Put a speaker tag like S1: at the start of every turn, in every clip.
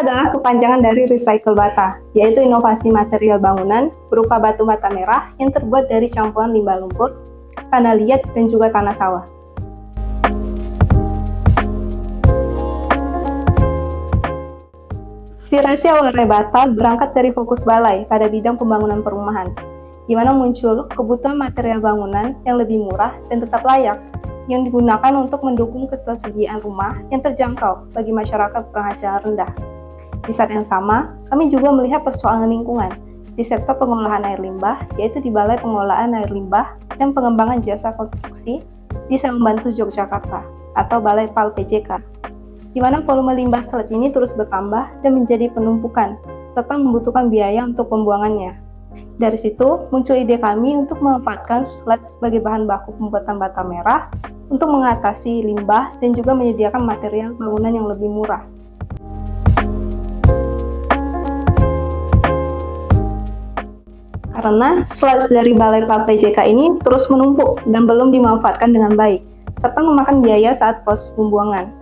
S1: adalah kepanjangan dari recycle bata, yaitu inovasi material bangunan berupa batu bata merah yang terbuat dari campuran limbah lumpur, tanah liat, dan juga tanah sawah. Inspirasi awal Rebata berangkat dari fokus Balai pada bidang pembangunan perumahan, di mana muncul kebutuhan material bangunan yang lebih murah dan tetap layak, yang digunakan untuk mendukung ketersediaan rumah yang terjangkau bagi masyarakat berpenghasilan rendah. Di saat yang sama, kami juga melihat persoalan lingkungan di sektor pengolahan air limbah, yaitu di Balai Pengelolaan Air Limbah dan Pengembangan Jasa Konstruksi di Selang Bantu Yogyakarta atau Balai PAL PJK, di mana volume limbah sludge ini terus bertambah dan menjadi penumpukan, serta membutuhkan biaya untuk pembuangannya. Dari situ, muncul ide kami untuk memanfaatkan sludge sebagai bahan baku pembuatan bata merah untuk mengatasi limbah dan juga menyediakan material bangunan yang lebih murah. Karena sludge dari Balai PAL PJK ini terus menumpuk dan belum dimanfaatkan dengan baik, serta memakan biaya saat proses pembuangan.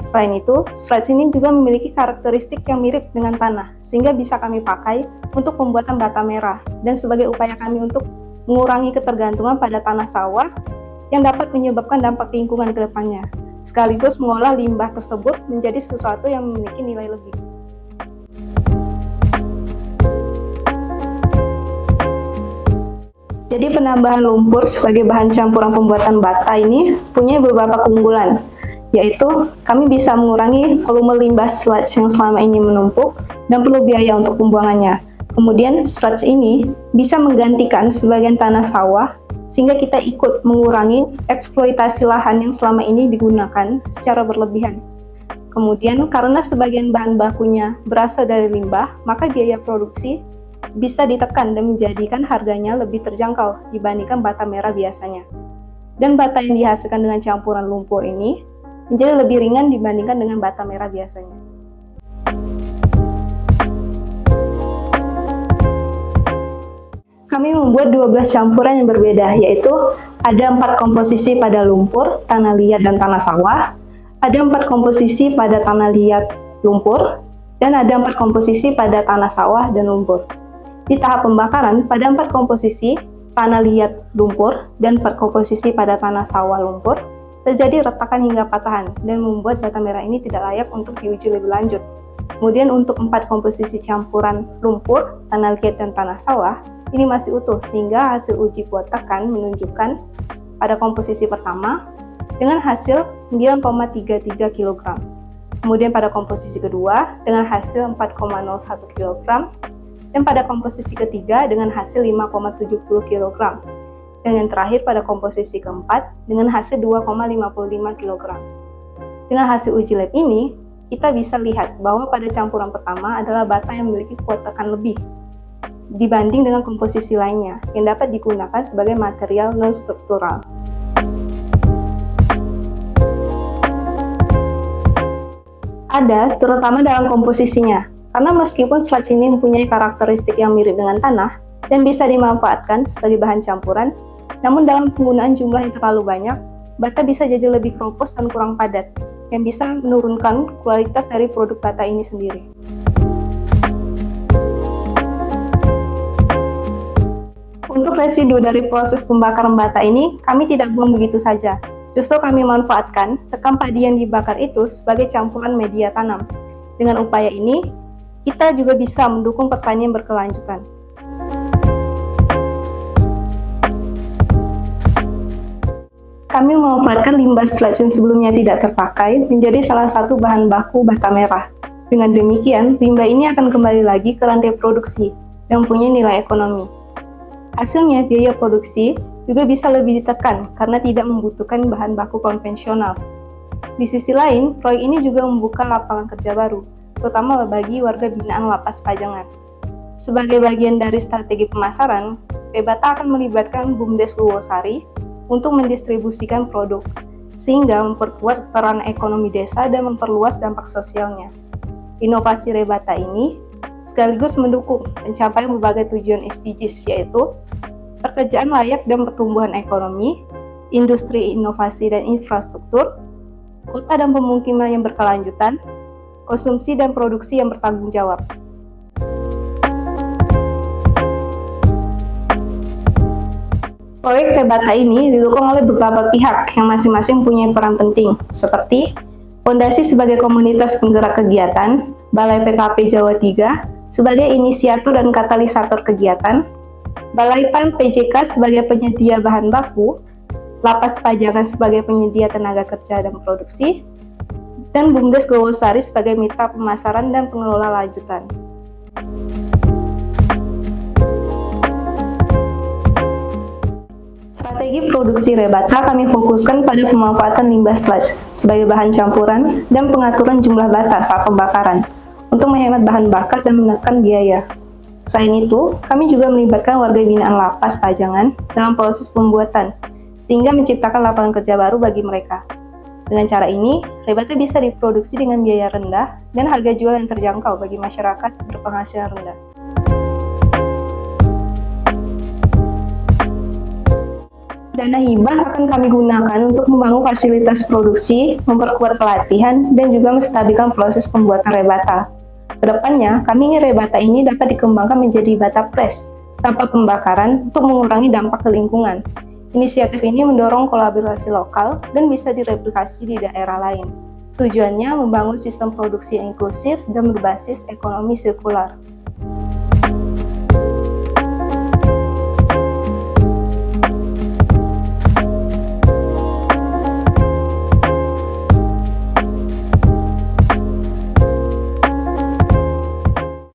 S1: Selain itu, sludge ini juga memiliki karakteristik yang mirip dengan tanah, sehingga bisa kami pakai untuk pembuatan bata merah, dan sebagai upaya kami untuk mengurangi ketergantungan pada tanah sawah yang dapat menyebabkan dampak lingkungan ke depannya, sekaligus mengolah limbah tersebut menjadi sesuatu yang memiliki nilai lebih. Jadi penambahan lumpur sebagai bahan campuran pembuatan bata ini punya beberapa keunggulan, yaitu kami bisa mengurangi volume limbah sludge yang selama ini menumpuk dan perlu biaya untuk pembuangannya. Kemudian sludge ini bisa menggantikan sebagian tanah sawah sehingga kita ikut mengurangi eksploitasi lahan yang selama ini digunakan secara berlebihan. Kemudian karena sebagian bahan bakunya berasal dari limbah, maka biaya produksi bisa ditekan dan menjadikan harganya lebih terjangkau dibandingkan bata merah biasanya. Dan bata yang dihasilkan dengan campuran lumpur ini menjadi lebih ringan dibandingkan dengan bata merah biasanya. Kami membuat 12 campuran yang berbeda, yaitu ada 4 komposisi pada lumpur, tanah liat, dan tanah sawah, ada 4 komposisi pada tanah liat, lumpur, dan ada 4 komposisi pada tanah sawah dan lumpur. Di tahap pembakaran, pada 4 komposisi, tanah liat, lumpur, dan 4 komposisi pada tanah sawah, lumpur, terjadi retakan hingga patahan dan membuat bata merah ini tidak layak untuk diuji lebih lanjut. Kemudian untuk 4 komposisi campuran lumpur, tanah liat, dan tanah sawah, ini masih utuh sehingga hasil uji kuat tekan menunjukkan pada komposisi pertama dengan hasil 9,33 kg. Kemudian pada komposisi kedua dengan hasil 4,01 kg. Dan pada komposisi ketiga dengan hasil 5,70 kg. Dan yang terakhir pada komposisi keempat dengan hasil 2,55 kg. Dengan hasil uji lab ini, kita bisa lihat bahwa pada campuran pertama adalah bata yang memiliki kuat tekan lebih dibanding dengan komposisi lainnya yang dapat digunakan sebagai material non-struktural. Ada, terutama dalam komposisinya. Karena meskipun sludge ini mempunyai karakteristik yang mirip dengan tanah dan bisa dimanfaatkan sebagai bahan campuran, namun dalam penggunaan jumlah yang terlalu banyak, bata bisa jadi lebih keropos dan kurang padat, yang bisa menurunkan kualitas dari produk bata ini sendiri. Untuk residu dari proses pembakaran bata ini, kami tidak buang begitu saja. Justru kami manfaatkan sekam padi yang dibakar itu sebagai campuran media tanam. Dengan upaya ini, kita juga bisa mendukung pertanian berkelanjutan. Kami memanfaatkan limbah sludge yang sebelumnya tidak terpakai menjadi salah satu bahan baku bata merah. Dengan demikian, limbah ini akan kembali lagi ke rantai produksi dan mempunyai nilai ekonomi. Hasilnya, biaya produksi juga bisa lebih ditekan karena tidak membutuhkan bahan baku konvensional. Di sisi lain, proyek ini juga membuka lapangan kerja baru, terutama bagi warga binaan Lapas Pajangan. Sebagai bagian dari strategi pemasaran, Rebata akan melibatkan BUMDes Luwosari untuk mendistribusikan produk, sehingga memperkuat peran ekonomi desa dan memperluas dampak sosialnya. Inovasi Rebata ini sekaligus mendukung pencapaian berbagai tujuan SDGs, yaitu pekerjaan layak dan pertumbuhan ekonomi, industri inovasi dan infrastruktur, kota dan pemukiman yang berkelanjutan, konsumsi dan produksi yang bertanggung jawab. Proyek Rebata ini didukung oleh beberapa pihak yang masing-masing punya peran penting, seperti Fondasi sebagai komunitas penggerak kegiatan, Balai PKP Jawa 3 sebagai inisiator dan katalisator kegiatan, Balai PAN PJK sebagai penyedia bahan baku, Lapas Pajangan sebagai penyedia tenaga kerja dan produksi, dan BUMDes Gowosari sebagai mitra pemasaran dan pengelola lanjutan. Strategi produksi Rebata kami fokuskan pada pemanfaatan limbah sludge sebagai bahan campuran dan pengaturan jumlah bata saat pembakaran untuk menghemat bahan bakar dan menekan biaya. Selain itu, kami juga melibatkan warga binaan Lapas Pajangan dalam proses pembuatan, sehingga menciptakan lapangan kerja baru bagi mereka. Dengan cara ini, Rebata bisa diproduksi dengan biaya rendah dan harga jual yang terjangkau bagi masyarakat berpenghasilan rendah. Dana hibah akan kami gunakan untuk membangun fasilitas produksi, memperkuat pelatihan, dan juga menstabilkan proses pembuatan Rebata. Kedepannya, kami ingin Rebata ini dapat dikembangkan menjadi bata press tanpa pembakaran untuk mengurangi dampak ke lingkungan. Inisiatif ini mendorong kolaborasi lokal dan bisa direplikasi di daerah lain. Tujuannya membangun sistem produksi yang inklusif dan berbasis ekonomi sirkular.